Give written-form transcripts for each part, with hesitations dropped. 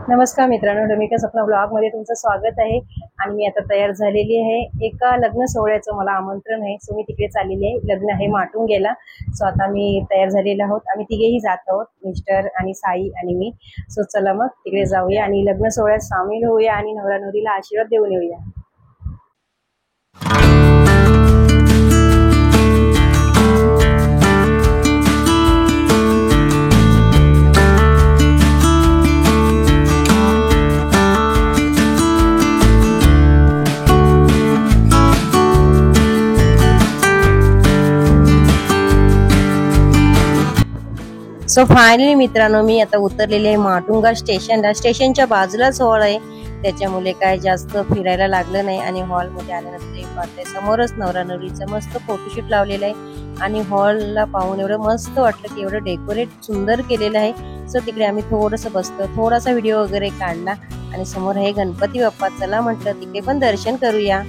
नमस्कार मित्रांनो, रमिका सपना ब्लॉग मध्ये तुमचं स्वागत आहे। आणि मी आता तयार झालेली आहे। एका लग्न सोहळ्याचं मला आमंत्रण आहे, सो मी तिकडे चाललेली आहे। लग्न आहे माटुंग्याला। सो आता मी तयार झालेला आहोत, आम्ही तिघेही जात आहोत, मिस्टर आणि साई आणि मी। सो चला मग तिकडे जाऊया आणि लग्न सोहळ्यात सामील होऊया आणि नवरा नवरीला आशीर्वाद देऊन येऊया। सो फायनली मित्रांनो, मी आता उतरलेले आहे माटुंगा स्टेशनला। स्टेशनच्या बाजूलाच हॉल आहे, त्याच्यामुळे काय जास्त फिरायला लागलं नाही। आणि हॉल मध्ये आल्यानंतर एक वाटतंय समोरच नवरा नवरीचं मस्त फोटोशूट लावलेलं आहे। आणि हॉलला पाहून एवढं मस्त वाटलं की एवढं डेकोरेट सुंदर केलेलं आहे। सो तिकडे आम्ही थोडंसं बसलो, थोडासा व्हिडिओ वगैरे काढला आणि समोर आहे गणपती बाप्पा। चला म्हटलं तिकडे पण दर्शन करूया।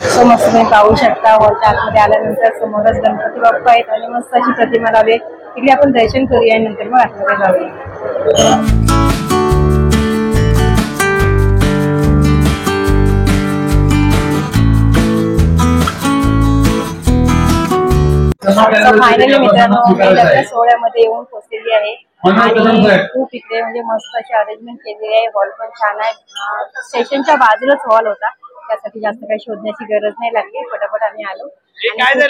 सो मस्त तुम्ही पाहू शकता, हॉलच्या आतमध्ये आल्यानंतर समोरच गणपती बाप्पा आहेत आणि मस्त अशी प्रतिमा लावली। तिकडे आपण दर्शन करूया आणि नंतर मग आतमध्ये जाऊया। फायनली मित्रांनो, मी लग्न सोहळ्यामध्ये येऊन पोहोचलेली आहे आणि खूप इकडे म्हणजे मस्त अशी अरेंजमेंट केलेली आहे। हॉल पण छान आहे, स्टेशनच्या बाजूलाच हॉल होता, त्यासाठी जास्त काही शोधण्याची गरज नाही लागली, पटापट आम्ही आलो।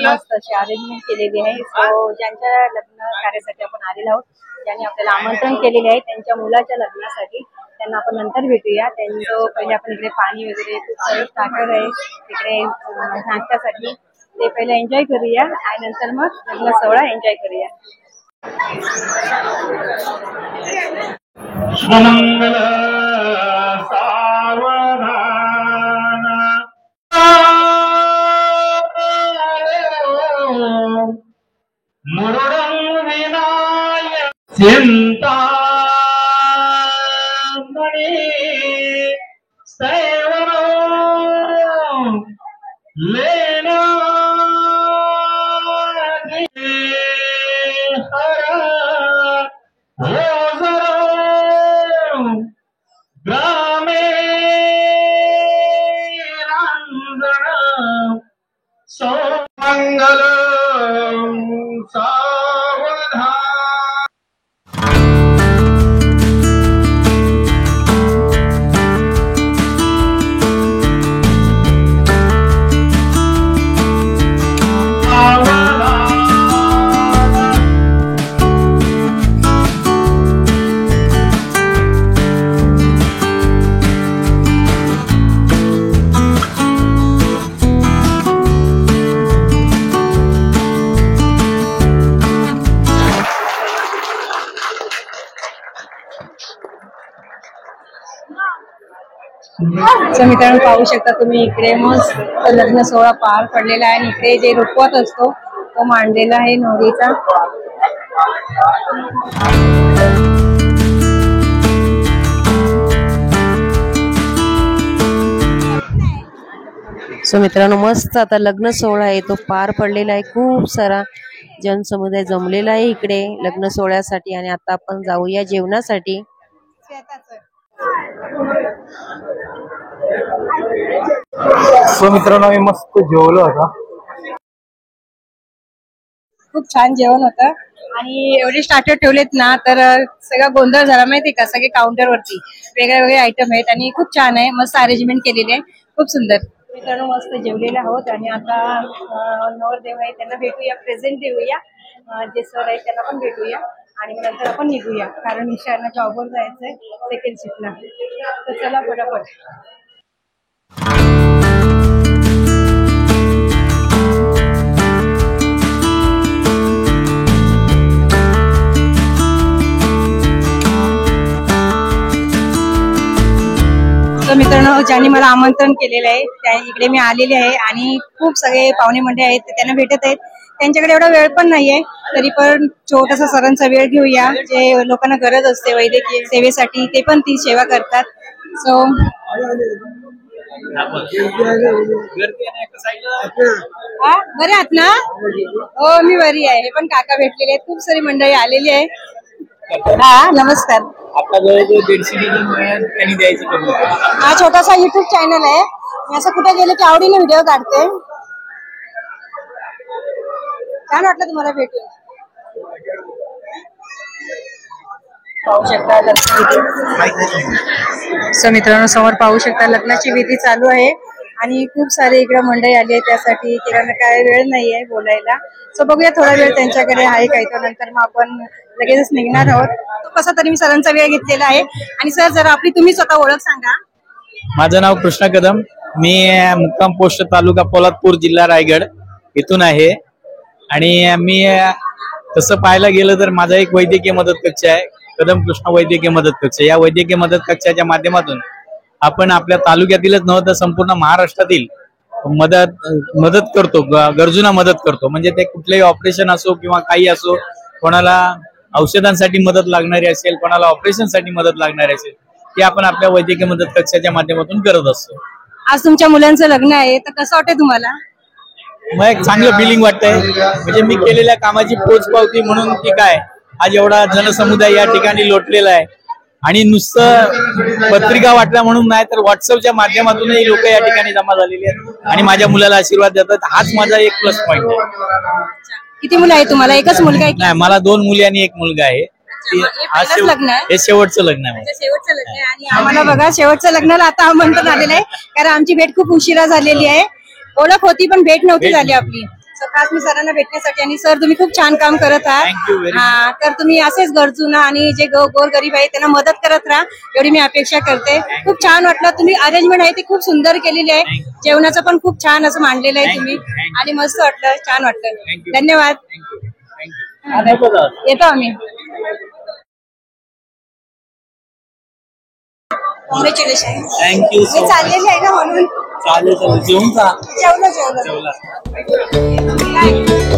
मस्त अशी अरेंजमेंट केलेली आहे। सो ज्यांच्या लग्न कार्यासाठी आपण आलेलो आहोत, ज्यांनी आपल्याला आमंत्रण केलेले आहे, त्यांच्या मुलाच्या लग्नासाठी त्यांना आपण नंतर भेटूया। त्यांचं पहिले आपण इकडे पाणी वगैरे खूप सारे टाकत आहे तिकडे नाश्त्यासाठी, ते पहिले एन्जॉय करूया आणि नंतर मग लग्न सोहळा एन्जॉय करूया। मंगल सावधान मुरुडं विनायक चिंतामणी सेवनो लेना ग्रामे रंगण सोमंगल सावधान। सो मित्रांनो, पाहू शकता तुम्ही इकडे मस्त लग्न सोहळा पार पडलेला आहे आणि इकडे जे रुखवत असतो तो मांडलेला आहे नवरीचा। सो मित्रांनो, मस्त आता लग्न सोहळा आहे तो पार पडलेला आहे। खूप सारा जनसमुदाय जमलेला आहे इकडे लग्न सोहळ्यासाठी आणि आता आपण जाऊया जेवणासाठी। सो मित्रांनो, आम्ही मस्त जेवलो होता, खूप छान जेवण होतं आणि एवढे स्टार्टर ठेवलेत ना तर सगळा गोंधळ झाला माहिती का। सगळे काउंटर वरती वेगळे वेगळे आयटम आहेत आणि खूप छान आहे, मस्त अरेंजमेंट केलेली आहे, खूप सुंदर। मित्रांनो, मस्त जेवलेले आहोत आणि आता नवरदेव आहे त्यांना भेटूया, प्रेझेंट देऊया, जे सर आहेत त्यांना पण भेटूया आणि नंतर आपण निघूया, कारण मिस्टरांना जॉबवर जायचंय सेकंड शिफ्टला। तर चला फटाफट। मित्रांनो, ज्यांनी मला आमंत्रण केलेलं आहे त्या इकडे मी आलेले आहे आणि खूप सगळे पाहुणे मंडळी आहेत त्यांना भेटत आहेत। त्यांच्याकडे एवढा वेळ पण नाहीये, तरी पण छोटासा सरांचा वेळ घेऊया। जे लोकांना गरज असते वैद्यकीय सेवेसाठी ते पण ती सेवा करतात। सो बरे आहात ना? हो, मी बरी आहे। हे पण काका भेटलेले आहेत, खूप सारी मंडळी आलेली आहे। नमस्कार. हा नमस्कार. आपला जवळजवळ 150 त्यांनी द्यायचं करून. हा छोटासा युट्यूब चॅनल आहे. मी असं कुठे गेले की आवडीने व्हिडिओ काढते. छान वाटलं तुम्हाला भेटून. पाहू शकता सो मित्रांनो, समोर पाहू शकता लग्नाची विधी चालू आहे आणि खूप सारे इकडे मंडळी आली आहे. त्यासाठी तिला काय वेळ नाहीये बोलायला. सो बघूया थोडा वेळ त्यांच्याकडे आहे काही, तर नंतर मग आपण लगेचच निघणार आहोत. कसा तरी मी सरांचा वेळ घेतलेला आहे. आणि सर जरा आपली तुम्ही स्वतः ओळख सांगा. माझं नाव कृष्णा कदम. मी मुक्काम पोस्ट तालुका पोलादपूर जिल्हा रायगड इथून आहे. आणि मी तसं पाहायला गेलं तर माझा एक वैद्यकीय मदत कक्ष आहे, कदम कृष्ण वैद्यकीय मदत कक्ष. या वैद्यकीय मदत कक्षाच्या माध्यमातून आपण आपल्या तालुक्यातीलच नव्हतं तर संपूर्ण महाराष्ट्रातील मदत करतो, गरजूंना मदत करतो. म्हणजे ते कुठलेही ऑपरेशन असो किंवा काही असो, कोणाला औषधांसाठी मदत लागणारी असेल, कोणाला ऑपरेशनसाठी मदत लागणारी असेल, ती आपण आपल्या वैद्यकीय मदत कक्षाच्या माध्यमातून करत असतो. आज तुमच्या मुलांचं लग्न आहे, तर कसं वाटतंय तुम्हाला? मग एक चांगलं फिलिंग वाटतंय. म्हणजे मी केलेल्या कामाची पोचपावती म्हणून की काय, आज एवढा जनसमुदाय या ठिकाणी लोटलेला आहे. आणि नुसतं पत्रिका वाटल्या म्हणून नाही, तर व्हॉट्सअपच्या माध्यमातूनही लोक या ठिकाणी जमा झालेली आहेत आणि माझ्या मुलाला आशीर्वाद देतात. हाच माझा एक प्लस पॉईंट आहे. किती मुलं आहे तुम्हाला? एकच मुलगा आहे? नाही, मला 2 मुली आणि 1 मुलगा आहे. लग्न आहे? हे शेवटचं लग्न आहे. शेवटचं लग्न आहे. आणि आम्हाला बघा शेवटच्या लग्नाला आता आमंत्रण आलेलं आहे, कारण आमची भेट खूप उशिरा झालेली आहे. ओळख होती पण भेट नव्हती झाली आपली. खास मी सरांना भेटण्यासाठी. आणि सर तुम्ही खूप छान काम करत आहात. तर तुम्ही असेच गरजूंना आणि जे गोरगरीब आहे त्यांना मदत करत राहा, एवढी मी अपेक्षा करते. खूप छान वाटलं. तुम्ही अरेंजमेंट आहे ती खूप सुंदर केलेली आहे. जेवणाचं पण खूप छान असं मांडलेलं आहे तुम्ही, आणि मस्त वाटलं, छान वाटलं. धन्यवाद. येतो आम्ही. कॉंग्रॅच्युलेशन. थँक्यू. मी चाललेली आहे ना म्हणून. चालेल जेवून जा. जेवलं.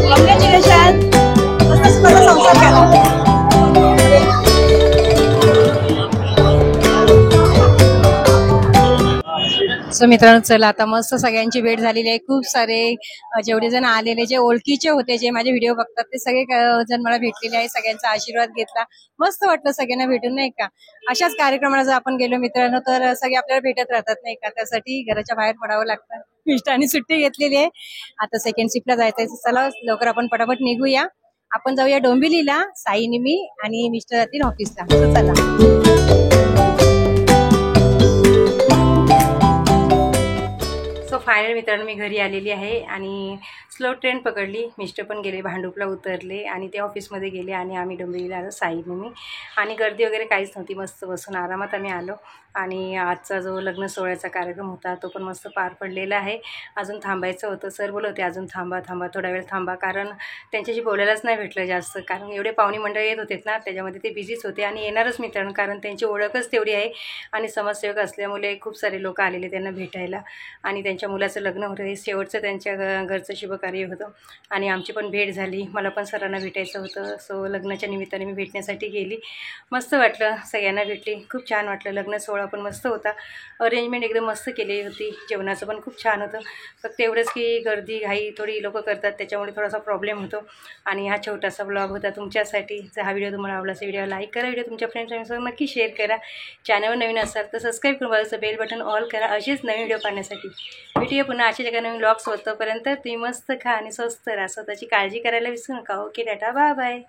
कॉंग्रॅच्युलेशन. तसंच मला संसार करा. सो मित्रांनो, चला आता मस्त सगळ्यांची भेट झालेली आहे. खूप सारे जेवढे जण आलेले, जे ओळखीचे होते, जे माझे व्हिडिओ बघतात, ते सगळे जण मला भेटलेले आहे. सगळ्यांचा आशीर्वाद घेतला. मस्त वाटलं सगळ्यांना भेटून, नाही का. अशाच कार्यक्रमाला जर आपण गेलो मित्रांनो, तर सगळे आपल्याला भेटत राहतात, नाही का. त्यासाठी घराच्या बाहेर पडावं लागतं. मिस्टरांनी सुट्टी घेतलेली आहे. आता सेकंड शिफ्टला जायचंय. चला लवकर आपण पटापट निघूया. आपण जाऊया डोंबिवलीला. साईनी मी आणि मिस्टर जातील ऑफिसला. चला. सो फायनल मित्रांनो, मी घरी आलेली आहे आणि स्लो ट्रेन पकडली. मिस्टर पण गेले, भांडूपला उतरले आणि ते ऑफिसमध्ये गेले आणि आम्ही डोंबिवलीला आलो, साईने मी. आणि गर्दी वगैरे काहीच नव्हती. मस्त बसून आरामात आम्ही आलो. आणि आजचा जो लग्न सोहळ्याचा कार्यक्रम होता तो पण मस्त पार पडलेला आहे. अजून थांबायचं होतं. सर बोलत होते अजून थांबा थोडा वेळ थांबा, कारण त्यांच्याशी बोलायलाच नाही भेटलं जास्त, कारण एवढे पाहुणे मंडळ येत होते ना, त्याच्यामध्ये ते बिझीच होते. आणि येणारच मित्रांनो, कारण त्यांची ओळखच तेवढी आहे आणि समाजसेवक असल्यामुळे खूप सारे लोक आलेले त्यांना भेटायला. आणि त्यांच्या मुलाचं लग्न होतं, हे शेवटचं त्यांच्या घरचं शुभकार्य होतं. आणि आमची पण भेट झाली. मला पण सरांना भेटायचं होतं. सो लग्नाच्या निमित्ताने मी भेटण्यासाठी गेली. मस्त वाटलं, सगळ्यांना भेटली. खूप छान वाटलं. लग्न सोहळा पण मस्त होता. अरेंजमेंट एकदम मस्त केली होती. जेवणाचं पण खूप छान होतं. फक्त एवढंच की गर्दी घाई थोडी लोक करतात, त्याच्यामुळे थोडासा प्रॉब्लेम होतो. आणि हा छोटासा ब्लॉग होता तुमच्यासाठी. जर हा व्हिडिओ तुम्हाला आवडला असेल, व्हिडिओ लाईक करा, व्हिडिओ तुमच्या फ्रेंड्ससोबत नक्की शेअर करा. चॅनलवर नवीन असाल तर सबस्क्राईब करून बाजूचं बेल बटन ऑल करा, असेच नवीन व्हिडिओ पाहण्यासाठी. भेटूया पुन्हा अशा जगा नवीन ब्लॉग्स. होतोपर्यंत तुम्ही मस्त खा आणि स्वस्त राहा. स्वतःची काळजी करायला विसरू नका. Okay, ta-ta, bye bye.